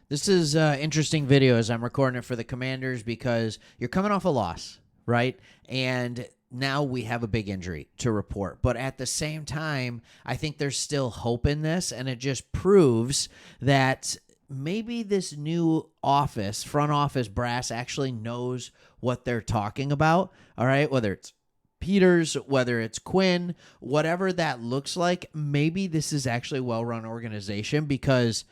This is interesting video as I'm recording it for the Commanders because you're coming off a loss, right? And now we have a big injury to report. But at the same time, I think there's still hope in this, and it just proves that maybe this new front office brass actually knows what they're talking about, all right? Whether it's Peters, whether it's Quinn, whatever that looks like, maybe this is actually a well-run organization because,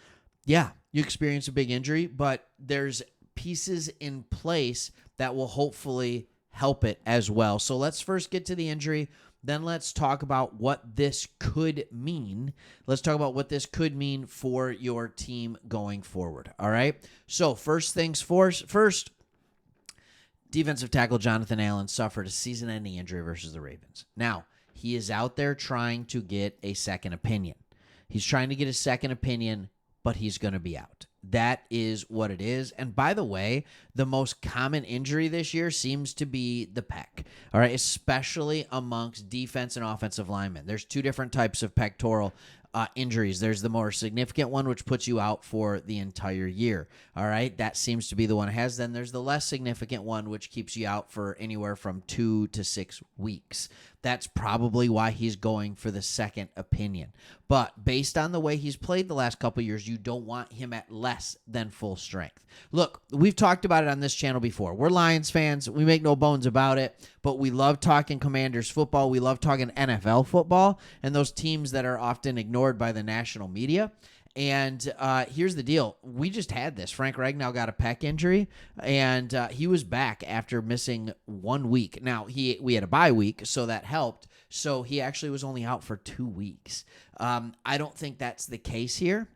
yeah, you experience a big injury, but there's pieces in place that will hopefully help it as well. So let's first get to the injury. Then let's talk about what this could mean. Let's talk about what this could mean for your team going forward. All right. So first things first, defensive tackle Jonathan Allen suffered a season-ending injury versus the Ravens. Now, he is out there trying to get a second opinion. He's trying to get a second opinion, but he's going to be out. That is what it is. And by the way, the most common injury this year seems to be the pec, all right, especially amongst defense and offensive linemen. There's two different types of pectoral injuries. There's the more significant one, which puts you out for the entire year, all right? That seems to be the one it has. Then there's the less significant one, which keeps you out for anywhere from 2 to 6 weeks. That's probably why he's going for the second opinion. But based on the way he's played the last couple of years, you don't want him at less than full strength. Look, we've talked about it on this channel before. We're Lions fans. We make no bones about it, but we love talking Commanders football. We love talking NFL football and those teams that are often ignored by the national media. And here's the deal. We just had this. Frank Ragnow got a pec injury, and he was back after missing 1 week. Now, we had a bye week, so that helped. So he actually was only out for 2 weeks. I don't think that's the case here.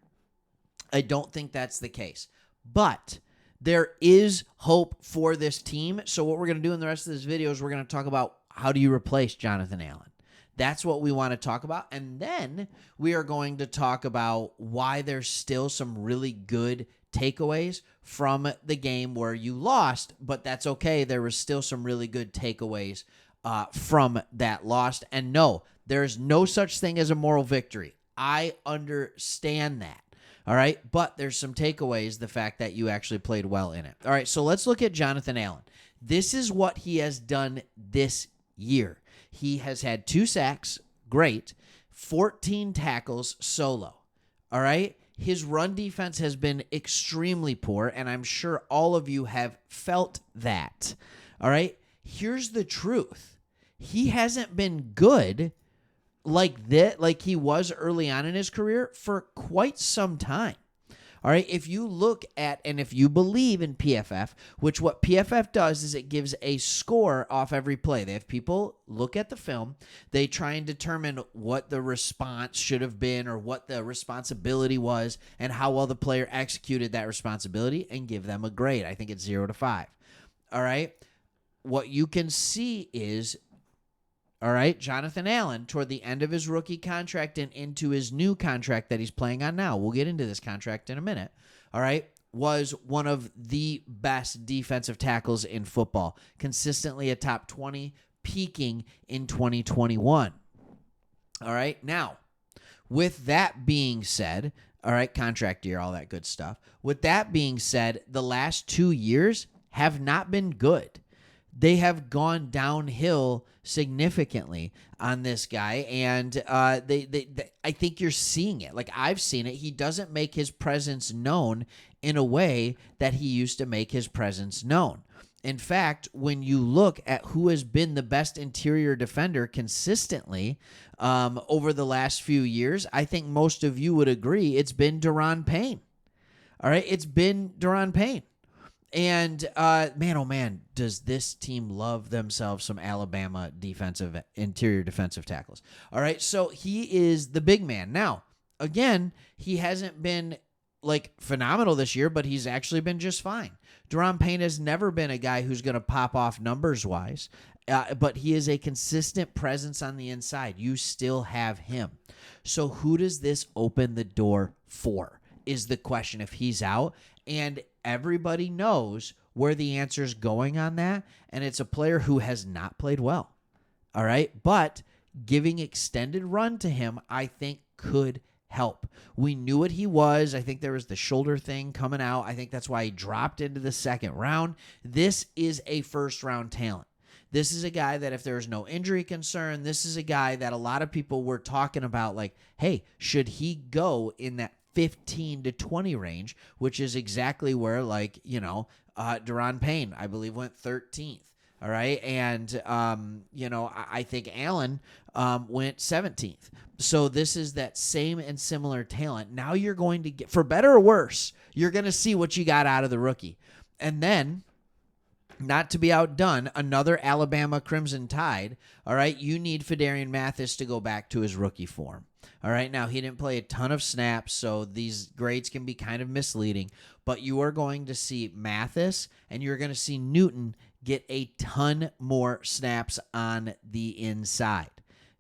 I don't think that's the case. But there is hope for this team. So what we're going to do in the rest of this video is we're going to talk about how do you replace Jonathan Allen. That's what we want to talk about. And then we are going to talk about why there's still some really good takeaways from the game where you lost, but that's okay. There was still some really good takeaways from that loss. And no, there's no such thing as a moral victory. I understand that. All right, but there's some takeaways, the fact that you actually played well in it. All right, so let's look at Jonathan Allen. This is what he has done this year. He has had 2 sacks, great, 14 tackles solo, all right? His run defense has been extremely poor, and I'm sure all of you have felt that, all right? Here's the truth. He hasn't been good like that, like he was early on in his career for quite some time. All right, if you look at and if you believe in PFF, which what PFF does is it gives a score off every play. They have people look at the film, they try and determine what the response should have been or what the responsibility was and how well the player executed that responsibility and give them a grade. I think it's 0 to 5. All right, what you can see is, all right, Jonathan Allen, toward the end of his rookie contract and into his new contract that he's playing on now, we'll get into this contract in a minute, all right, was one of the best defensive tackles in football, consistently a top 20, peaking in 2021. All right, now, with that being said, all right, contract year, all that good stuff. With that being said, the last 2 years have not been good. They have gone downhill significantly on this guy, and I think you're seeing it. Like, I've seen it. He doesn't make his presence known in a way that he used to make his presence known. In fact, when you look at who has been the best interior defender consistently over the last few years, I think most of you would agree it's been Daron Payne. All right, it's been Daron Payne. And, man, oh, man, does this team love themselves some Alabama interior defensive tackles. All right, so he is the big man. Now, again, he hasn't been, like, phenomenal this year, but he's actually been just fine. Daron Payne has never been a guy who's going to pop off numbers-wise, but he is a consistent presence on the inside. You still have him. So who does this open the door for is the question if he's out. And everybody knows where the answer is going on that, and it's a player who has not played well. All right, but giving extended run to him, I think, could help. We knew what he was. I think there was the shoulder thing coming out. I think that's why he dropped into the second round. This is a first-round talent. This is a guy that if there's no injury concern, this is a guy that a lot of people were talking about like, hey, should he go in that 15 to 20 range, which is exactly where Jer'zhan Payne, I believe, went 13th. All right. And, I think Allen went 17th. So this is that same and similar talent. Now you're going to get, for better or worse, you're going to see what you got out of the rookie. And then, not to be outdone, another Alabama Crimson Tide. All right. You need Phidarian Mathis to go back to his rookie form. All right. Now, he didn't play a ton of snaps, so these grades can be kind of misleading. But you are going to see Mathis and you're going to see Newton get a ton more snaps on the inside.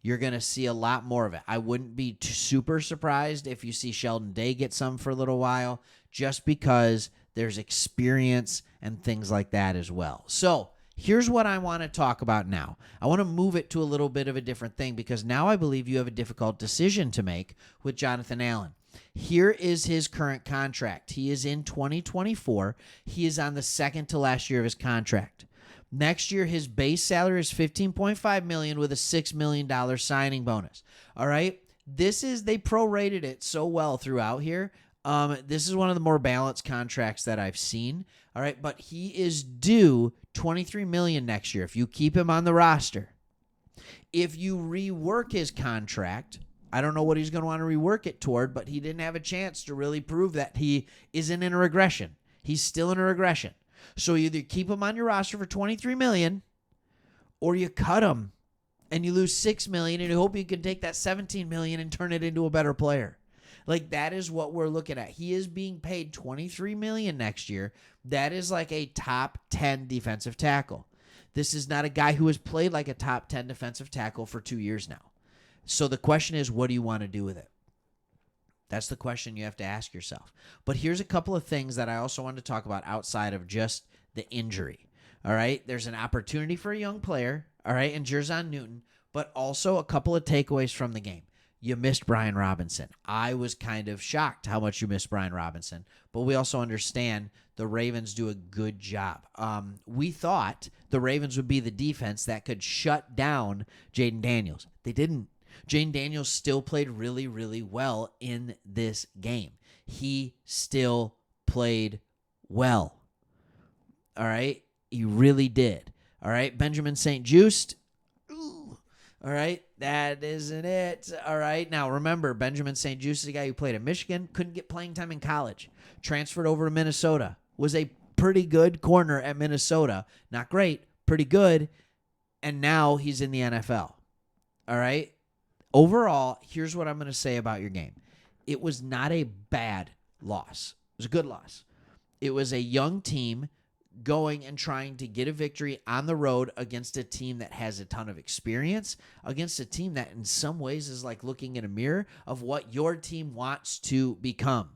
You're going to see a lot more of it. I wouldn't be super surprised if you see Sheldon Day get some for a little while, just because there's experience and things like that as well. So here's what I want to talk about now. I want to move it to a little bit of a different thing, because now I believe you have a difficult decision to make with Jonathan Allen. Here is his current contract. He is in 2024. He is on the second to last year of his contract. Next year, his base salary is $15.5 million with a $6 million signing bonus. All right. They prorated it so well throughout here. This is one of the more balanced contracts that I've seen. All right. But he is due $23 million next year if you keep him on the roster. If you rework his contract, I don't know what he's going to want to rework it toward, but he didn't have a chance to really prove that he isn't in a regression. He's still in a regression. So you either keep him on your roster for $23 million, or you cut him and you lose $6 million, and you hope you can take that $17 million and turn it into a better player. Like, that is what we're looking at. He is being paid $23 million next year. That is like a top 10 defensive tackle. This is not a guy who has played like a top 10 defensive tackle for 2 years now. So the question is, what do you want to do with it? That's the question you have to ask yourself. But here's a couple of things that I also want to talk about outside of just the injury. All right. There's an opportunity for a young player. All right. And jer'zhan Newton, but also a couple of takeaways from the game. You missed Brian Robinson. I was kind of shocked how much you missed Brian Robinson, but we also understand the Ravens do a good job. We thought the Ravens would be the defense that could shut down Jayden Daniels. They didn't. Jayden Daniels still played really, really well in this game. He still played well. All right? He really did. All right? Benjamin St-Juste. All right? That isn't it. All right? Now, remember, Benjamin St-Juste is a guy who played at Michigan, couldn't get playing time in college, transferred over to Minnesota, was a pretty good corner at Minnesota. Not great, pretty good, and now he's in the NFL. All right? Overall, here's what I'm going to say about your game. It was not a bad loss. It was a good loss. It was a young team going and trying to get a victory on the road against a team that has a ton of experience, against a team that in some ways is like looking in a mirror of what your team wants to become.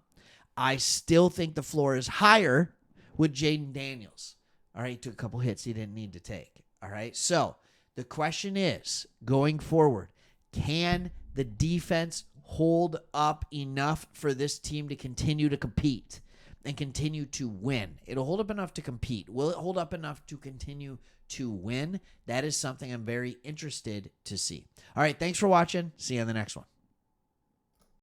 I still think the floor is higher with Jayden Daniels. All right, he took a couple hits he didn't need to take. All right, so the question is, going forward, can the defense hold up enough for this team to continue to compete and continue to win? It'll hold up enough to compete. Will it hold up enough to continue to win? That is something I'm very interested to see. All right, thanks for watching. See you on the next one.